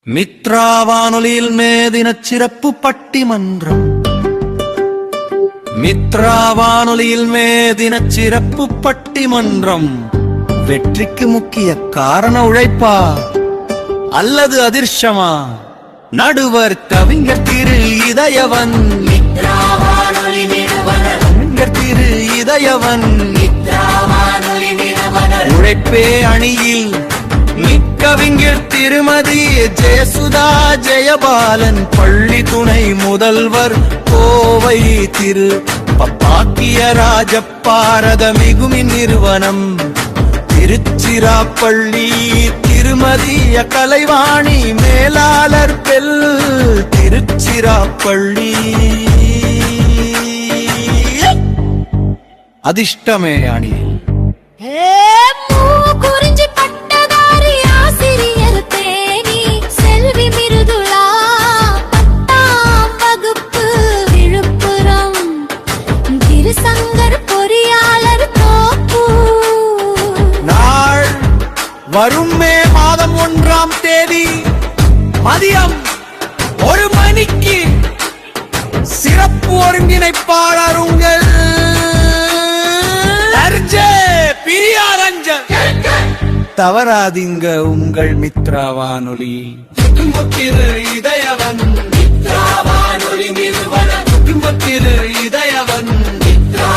மித்ரா வானொலியில் மேதினச் சிறப்பு பட்டிமன்றம். மித்ரா வானொலியில் மேதினச் சிறப்பு பட்டிமன்றம். வெற்றிக்கு முக்கிய காரண உழைப்பா அல்லது அதிர்ஷ்டமா? நடுவர் கவிஞர் திரு இதயவன். மித்ரா வானொலி நிறுவனர். கவிஞர் திரு இதயவன். மித்ரா வானொலி நிறுவனர். உழைப்பே அணியில் கவிஞர் திருமதி ஜெயசுதா ஜெயபாலன். பள்ளி துணை முதல்வர் கோவை திரு பப்பாக்கிய ராஜப்பாரத மிகுமின் நிறுவனம். திருச்சிராப்பள்ளி திருமதிய கலைவாணி மேலாளர் பெல். திருச்சிராப்பள்ளி அதிர்ஷ்டமே அணியில். வரும் மே மாதம் 1ஆம் தேதி மதியம் 1 மணிக்கு சிறப்பு ஒருங்கிணைப்பாளர் உங்கள் பிரியாரஞ்சன். தவறாதீங்க உங்கள் மித்ரா வானொலி. திரு இதயவன். மித்ரா வானொலி நிறுவனர். திரு இதயவன். மித்ரா